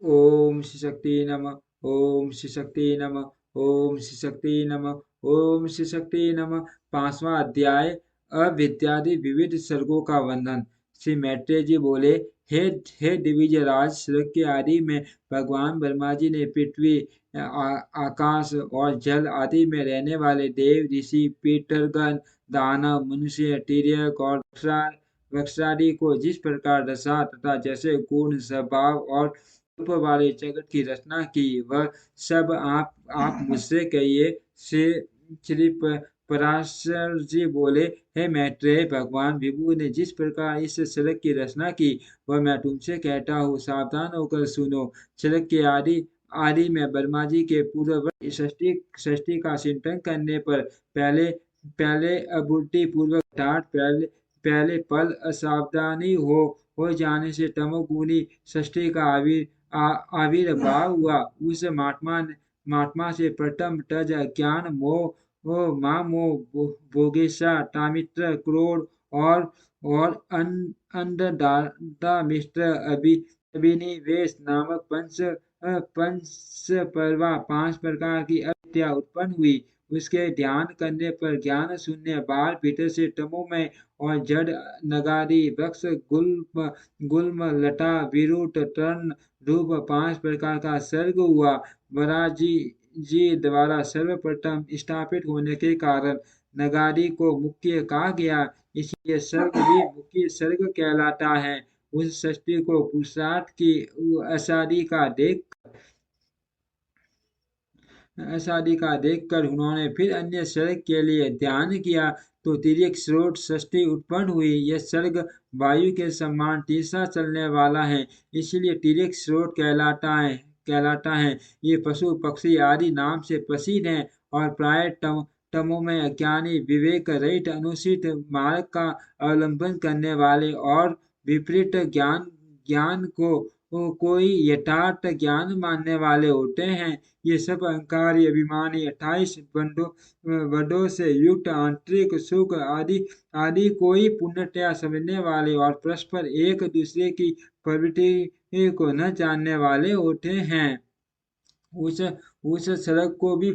ओम श्री शक्ति नमः। ओम श्री शक्ति नमः। ओम श्री शक्ति नमः। ओम श्री शक्ति नमः। 5वां अध्याय अविद्यादि विविध सर्गों का वर्णन। श्री मैत्रेय जी बोले, हे हे दिविजय राज, सर्ग के आदि में भगवान ब्रह्मा जी ने पृथ्वी, आकाश और जल आदि में रहने वाले देव, ऋषि, पितरगण, दानव, मनुष्य, तिर्यक और वृक्षादि को जिस प्रकार रसा तथा जैसे गुण, स्वभाव और रूप वाले जगत की रचना की, वह सब आप मुझसे कहिए। श्री श्री पराशर जी बोले, हे मैत्रेय, भगवान विभु ने जिस प्रकार इस सड़क की रचना की, वह मैं तुमसे कहता हूँ, सावधान होकर सुनो। सड़क के आदि में ब्रह्मा जी के पूर्ववर्ती सृष्टि का चिंतन करने पर पहले पहले अबुद्धि पूर्वक पहले पहले पल असावधानी हो जाने से तमोगुनी सृष्टि का आविर्भाव हुआ। उस महात्मा से प्रथम तज ज्ञान मोह मामोह भोगेशा तामित्र क्रोध और अंधदाता मिश्र अभिनिवेश नामक पंच परवा 5 प्रकार की अविद्या उत्पन्न हुई। उसके ध्यान करने पर ज्ञान शून्य बाल भीतर से तमोमय और जड़ नगारी वृक्ष गुल्म गुल्म लता विरुट तर्ण रूप 5 प्रकार का सर्ग हुआ। वराजी द्वारा सर्वप्रथम स्थापित होने के कारण नगारी को मुख्य कहा गया, इसलिए सर्ग भी मुख्य सर्ग कहलाता है। उस सृष्टि को पुरुषार्थ की असादी का देख शादी का देखकर उन्होंने फिर अन्य स्वर्ग के लिए ध्यान किया, तो तिर्यक स्रोत सृष्टि उत्पन्न हुई। यह स्वर्ग वायु के समान तीसरा चलने वाला है, इसलिए तिर्यक स्रोत कहलाता है। ये पशु पक्षी आदि नाम से प्रसिद्ध हैं और प्राय तमो में अज्ञानी विवेक रहित अनुचित मार्ग का अवलंबन करने वाले और विपरीत ज्ञान कोई यथार्थ ज्ञान मानने वाले होते हैं। ये सब अहंकारी अभिमानी 28 बंडों से युक्त आंतरिक सुख आदि कोई पूर्णतया समझने वाले और परस्पर एक दूसरे की प्रवृत्ति को न जानने वाले होते हैं। उस उस सड़क को भी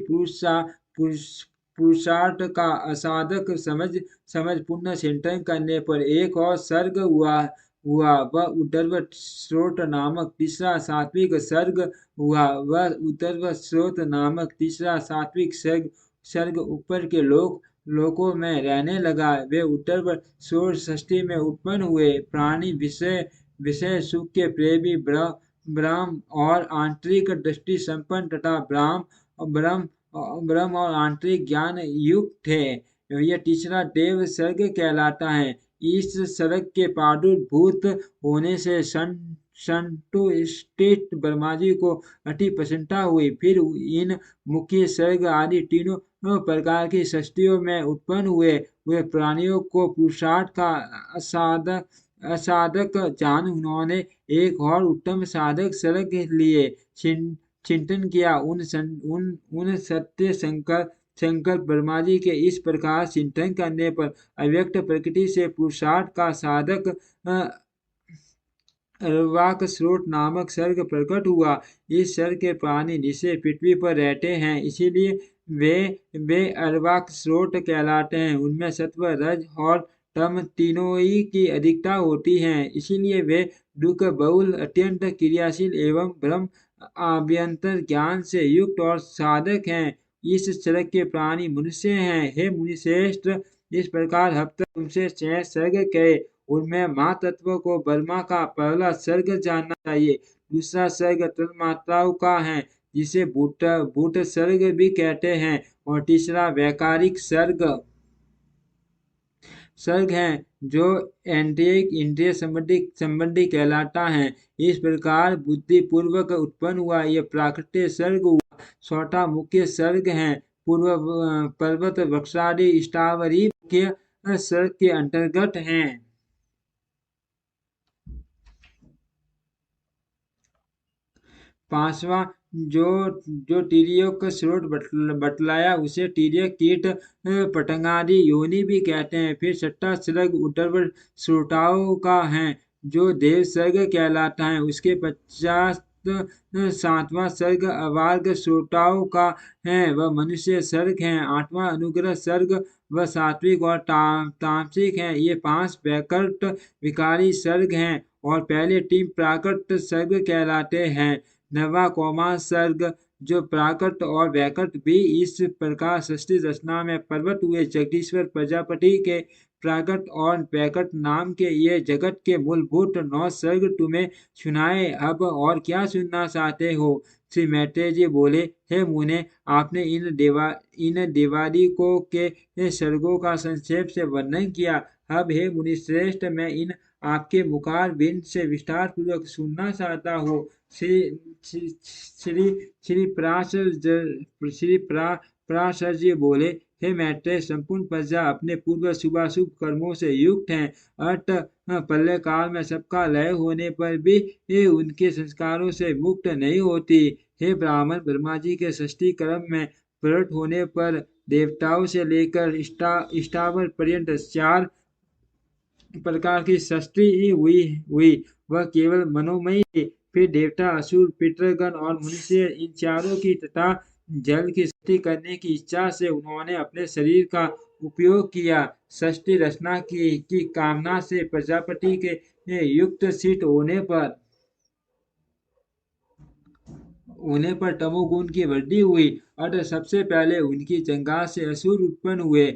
पुरुषार्थ का असाधक समझ पुण्य चिंतन करने पर एक और सर्ग हुआ। वह उद्धर्व स्रोत नामक तीसरा सात्विक सर्ग हुआ। वह उद्धर्व स्रोत नामक तीसरा सात्विक सर्ग ऊपर के लोकों में रहने लगा। वे उद्धर्व स्रोत सृष्टि में उत्पन्न हुए। प्राणी विषय सुख के प्रेमी ब्रह्म और आंतरिक दृष्टि संपन्न तथा ब्रह्म और आंतरिक ज्ञान युक्त थे। यह तीसरा देव सर्ग कहलाता है। इस सर्ग के प्रादुर्भूत होने से संतुष्ट ब्रह्मा जी को अति प्रसन्नता हुई। फिर इन मुख्य सर्ग आदि तीनों प्रकार की सृष्टियों में उत्पन्न हुए प्राणियों को पुरुषार्थ का असाधक जान उन्होंने एक और उत्तम साधक सर्ग के लिए चिंतन किया। उन सत्य संकल्प ब्रह्मा जी के इस प्रकार चिंतन करने पर अव्यक्त प्रकृति से पुरुषार्थ का साधक अर्वाक स्रोत नामक सर्ग प्रकट हुआ। इस सर्ग के प्राणी नीचे पृथ्वी पर रहते हैं, इसीलिए वे अर्वाक स्रोत कहलाते हैं। उनमें सत्व रज और तम तीनों ही की अधिकता होती है, इसीलिए वे दुख बहुल अत्यंत क्रियाशील एवं ब्रह्म आभ्यंतर ज्ञान से युक्त और साधक हैं। इस सर्ग के प्राणी मनुष्य हैं। हे मुनिश्रेष्ठ, इस प्रकार अब तक तुमसे 6 सर्ग कहे, उनमें महातत्व को ब्रह्मा का पहला सर्ग जानना चाहिए। दूसरा सर्ग तन्मात्राओं का है, जिसे भूत सर्ग भी कहते हैं, और तीसरा वैकारिक सर्ग है, जो इंद्रिय संबंधी कहलाता है। इस प्रकार बुद्धि पूर्वक उत्पन्न हुआ यह प्राकृतिक सर्ग हुआ। चौथा मुख्य सर्ग है। पूर्व पर्वत वृक्षादि स्थावरी मुख्य सर्ग के अंतर्गत हैं। 5वां जो तिर्यक का स्रोत बतलाया, उसे तिर्यक कीट पतंगादि योनि भी कहते हैं। फिर 6वां सर्ग उद्धर्व श्रोताओं का है, जो देव सर्ग कहलाता है। उसके पश्चात सातवां सर्ग अवार्ग श्रोताओं का है, वह मनुष्य सर्ग है। आठवां अनुग्रह सर्ग वह सात्विक और तामसिक है। ये 5 वैकल्प विकारी सर्ग हैं और पहले 3 प्राकृत सर्ग कहलाते हैं। नवा कौमार सर्ग जो प्राकृत और वैकल्प भी इस प्रकार सृष्टि रचना में प्रवृत्त हुए। जगदीश्वर प्रजापति के प्राकृत और वैकल्प नाम के ये जगत के मूलभूत 9 सर्ग तुम्हें सुनाए। अब और क्या सुनना चाहते हो? श्री मैत्रेय जी बोले, हे मुने, आपने इन देवादिकों के सर्गों का संक्षेप से वर्णन किया। अब हे मुनिश्रेष्ठ, मैं इन आपके मुखार बिंद से विस्तार पूर्वक सुनना चाहता हूँ। श्री श्री श्री श्री पराशर जी बोले, हे मैत्रेय, संपूर्ण प्रजा अपने पूर्व शुभाशुभ कर्मों से युक्त हैं। अत प्रलय काल में सबका लय होने पर भी ये उनके संस्कारों से मुक्त नहीं होती। हे ब्राह्मण, ब्रह्मा जी के सृष्टि क्रम में प्रकट होने पर देवताओं से लेकर स्थावर पर्यंत 4 प्रकार की सृष्टि हुई। वह केवल मनोमयी थी। फिर देवता, असुर, पितृगण और मनुष्य, इन चारों की तथा जल की सृष्टि करने की इच्छा से उन्होंने अपने शरीर का उपयोग किया। सृष्टि रचना की कामना से प्रजापति के युक्त सिद्ध होने पर तमोगुण की वृद्धि हुई। अतः सबसे पहले उनकी जंघा से असुर उत्पन्न हुए।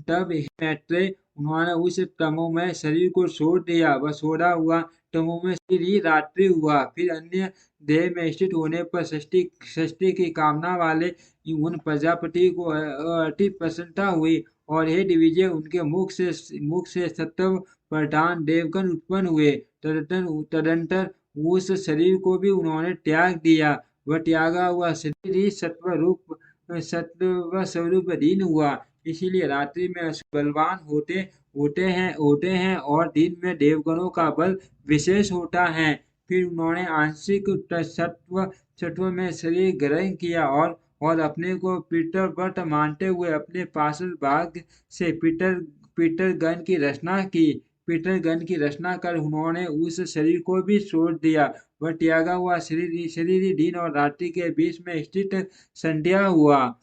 तब हे मैत्रेय, उन्होंने उस तमोमय शरीर को छोड़ दिया। वह छोड़ा हुआ तमोमय शरीर ही रात्रि हुआ। फिर अन्य देह में स्थित होने पर सृष्टि की कामना वाले उन प्रजापति को अति प्रसन्नता हुई और हे दिविजय, उनके मुख से सत्व प्रधान देवगण उत्पन्न हुए। तदंतर उस शरीर को भी उन्होंने त्याग दिया। वह त्यागा हुआ शरीर ही सत्व स्वरूपधीन हुआ। इसीलिए रात्रि में असुर बलवान होते हैं और दिन में देवगणों का बल विशेष होता है। फिर उन्होंने आंशिक सत्व में शरीर ग्रहण किया और अपने को पितृव्रत मानते हुए अपने पार्षद भाग से पितृगण की रचना कर उन्होंने उस शरीर को भी छोड़ दिया। वह त्यागा हुआ शरीर ही दिन और रात्रि के बीच में स्थित संध्या हुआ।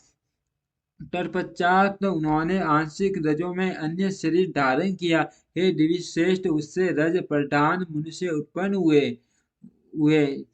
तत्पश्चात उन्होंने आंशिक रजों में अन्य शरीर धारण किया। हे दिविश्रेष्ठ, उससे रज प्रधान मनुष्य उत्पन्न हुए।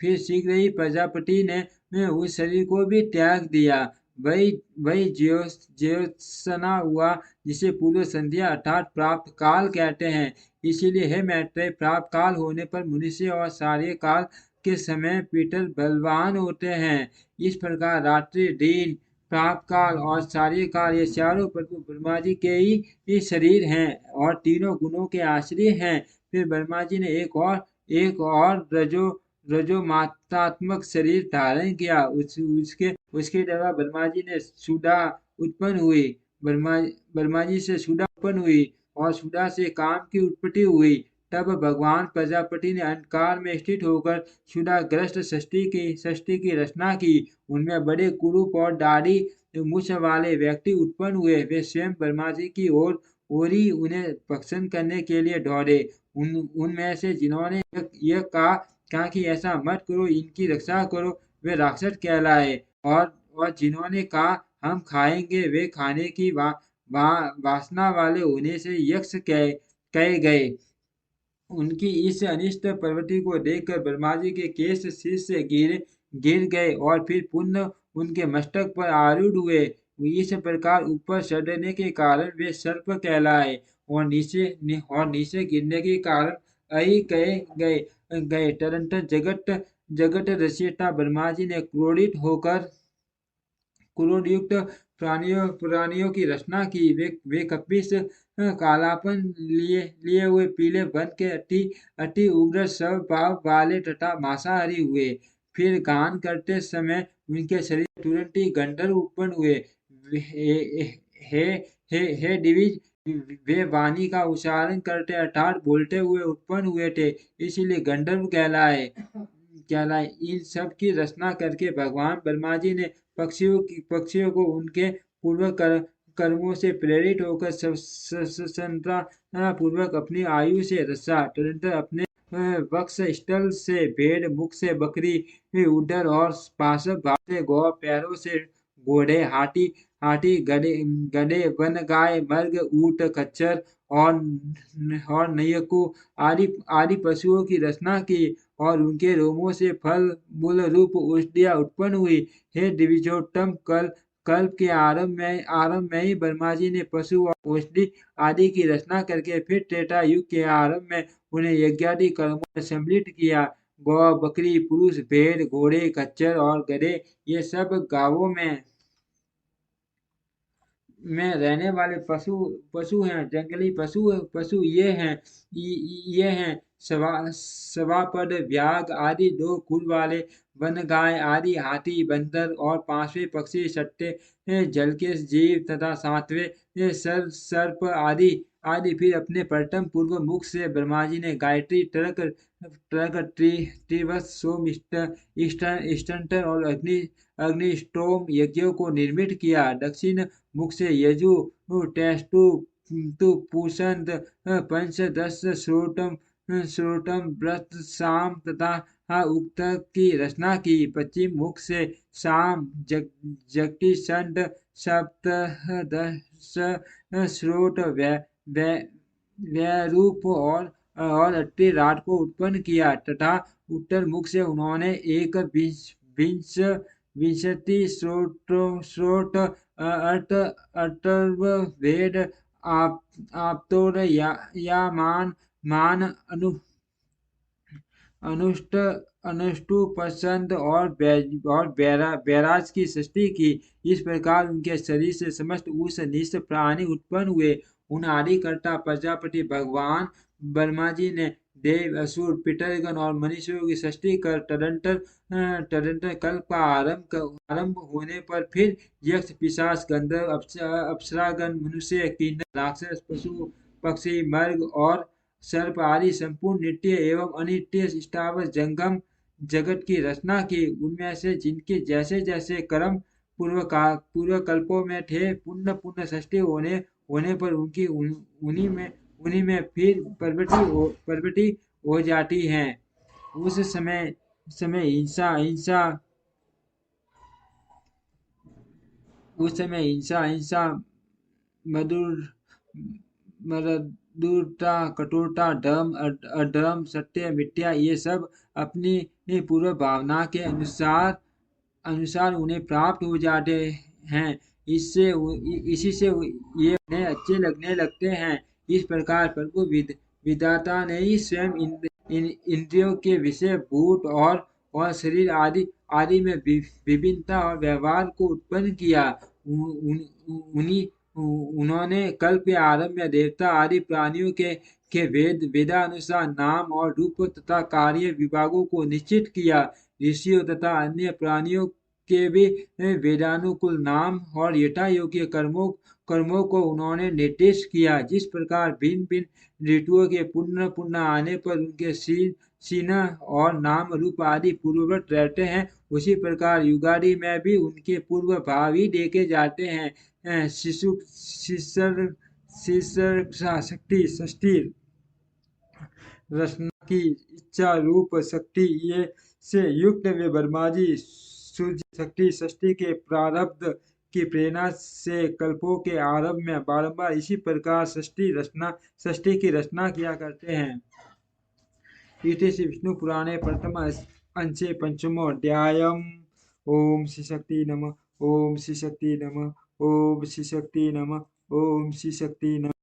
फिर शीघ्र ही प्रजापति ने उस शरीर को भी त्याग दिया। वही ज्योत्सना हुआ, जिसे पूर्व संध्या अर्थात प्राप्त काल कहते हैं। इसीलिए हे मैत्रेय, प्राप्त काल होने पर मनुष्य और सारे काल के समय पितर बलवान होते हैं। इस प्रकार रात्रि, दिन, प्राप्त काल और सारे काल, ये चारों प्रभु ब्रह्मा जी के ही शरीर हैं और तीनों गुणों के आश्रय हैं। फिर ब्रह्मा जी ने एक और रजो मात्रात्मक शरीर धारण किया। उसके द्वारा ब्रह्मा जी ने सुधा उत्पन्न हुई। ब्रह्मा जी से सुधा उत्पन्न हुई और सुधा से काम की उत्पत्ति हुई। तब भगवान प्रजापति ने अंधकार में स्थित होकर क्षुधाग्रस्त सृष्टि की रचना की। उनमें बड़े कुरूप और दाढ़ी मूछ वाले व्यक्ति उत्पन्न हुए। वे स्वयं ब्रह्मा जी की ओर ही उन्हें भक्षण करने के लिए दौड़े। उनमें से जिन्होंने यह कहा कि ऐसा मत करो, इनकी रक्षा करो, वे राक्षस कहलाए। और जिन्होंने कहा हम खाएंगे, वे खाने की वासना वाले होने से यक्ष कहे गए। उनकी इस अनिष्ट प्रवृत्ति को देखकर ब्रह्मा जी के केश शीश से गिर गए और फिर पुनः उनके मस्तक पर आरूढ़ हुए। इस प्रकार ऊपर चढ़ने के कारण वे सर्प कहलाए और नीचे गिरने के कारण अहि कहे गए। तदंतर जगत रचयिता ब्रह्मा जी ने क्रोधयुक्त प्राणियों की रचना की। वे कपिश कालापन लिए हुए पीले बन के अति उग्र स्वभाव वाले तथा मांसाहारी हुए। फिर गान करते समय उनके शरीर तुरंत ही गंधर्व उत्पन्न हुए। हे दिविज, वे वाणी का उच्चारण करते अर्थात बोलते हुए उत्पन्न हुए थे, इसीलिए गंधर्व कहलाए। इन सब की रचना करके भगवान ब्रह्मा जी ने पक्षियों को उनके पूर्व कर्मों से प्रेरित होकर स्वतंत्रता पूर्वक अपनी आयु से रचा। तदनंतर अपने वक्ष स्थल से भेड़, मुख से बकरी, उदर और पार्श्व भाग से गौ, पैरों से घोड़े, हाथी हाथी, गधे गधे, वन गाय, मर्ग, ऊंट, खच्चर और नैयकों आदि आदि पशुओं की रचना की और उनके रोमों से फल मूल रूप औषधियाँ उत्पन्न हुई। हे द्विजोत्तम, कल्प के आरंभ में ही ब्रह्मा जी ने पशु और औषधि आदि की रचना करके फिर त्रेता युग के आरंभ में उन्हें यज्ञादि कर्मों में सम्मिलित किया। गौ, बकरी, पुरुष, भेड़, घोड़े, खच्चर और गधे ये सब गांवों में रहने वाले पशु पशु हैं। जंगली पशु पशु ये हैं सभापद, व्याघ्र आदि दो खुर वाले, वन गाय आदि, हाथी, बंदर और पांचवें पक्षी, छठे जल के जीव तथा सातवें सर्प आदि आदि। फिर अपने प्रथम पूर्व मुख से ब्रह्मा जी ने गायत्री, तर्क तर्क त्रिवत्स, सोम, स्टंटर और अग्निष्टोम यज्ञों को निर्मित किया। दक्षिण मुख से यजु, टेष्टु, पुषंत, पंचदश, श्रोटम, व्रत, साम तथा उक्त की रचना की। पश्चिम मुख से साम, जगदीशंड, सप्तदश, श्रोट, वैरूप और अट्टिराट को उत्पन्न किया तथा उत्तर मुख से उन्होंने एक विंशति श्रोट, अथर्ववेद, आप्तोर, मान, अनुष्ट अनुष्टुप्छंद और बैराज की सृष्टि की। इस प्रकार उनके शरीर से समस्त उस निष्ठ प्राणी उत्पन्न हुए। उन आदिकर्ता प्रजापति भगवान ब्रह्मा जी ने देव, असुर, पितरगण और मनुष्यों की सृष्टि कर तदंतर कल्प का आरंभ होने पर फिर यक्ष, पिशाच, गंधर्व, अप्सरागण, मनुष्य, किन्नर, राक्षस, पशु, पक्षी, मर्ग और सर्प आदि संपूर्ण नित्य एवं अनित्य स्थावर जंगम जगत की रचना की। उनमें से जिनके जैसे जैसे कर्म पूर्व कल्पों में थे, पुण्य पुण्य सृष्टि होने पर उनकी उन्हीं में फिर प्रवृत्ति हो जाती है। उस समय हिंसा, मधुर मृदुता, कठोरता, धर्म, अधर्म, सत्य, मिथ्या ये सब अपनी पूर्व भावना के अनुसार उन्हें प्राप्त हो जाते हैं। इसी से ये उन्हें अच्छे लगने लगते हैं। इस प्रकार प्रभु विधाता ने ही स्वयं इंद्रियों के विषय, भूत और शरीर आदि में विभिन्नता और व्यवहार को उत्पन्न किया। उन्होंने कल्प के आरंभ में देवता आदि प्राणियों के वेदानुसार नाम और रूप तथा कार्य विभागों को निश्चित किया। ऋषियों तथा अन्य प्राणियों के भी वेदानुकूल नाम और यथा योग्य कर्मों को उन्होंने निर्दिष्ट किया। जिस प्रकार भिन्न भिन्न ऋतुओं के पुण्य आने पर उनके चिन्ह और नाम रूप आदि पूर्ववत रहते हैं, उसी प्रकार युगादि में भी उनके पूर्व भाव ही देखे जाते हैं। शक्ति, षष्ठी रचना की इच्छा, रूप, शक्ति ये से युक्त वे ब्रह्मा जी सूर्य शक्ति षष्ठी के प्रारब्ध की प्रेरणा से कल्पों के आरंभ में बारंबार इसी प्रकार षष्ठी की रचना किया करते हैं। इति श्री विष्णु पुराणे प्रथम अंशे पंचमो अध्यायम्। ओम श्री शक्ति नमः। ओम श्री शक्ति नमः। ओम श्री शक्ति नमः। ओम श्री शक्ति नमः।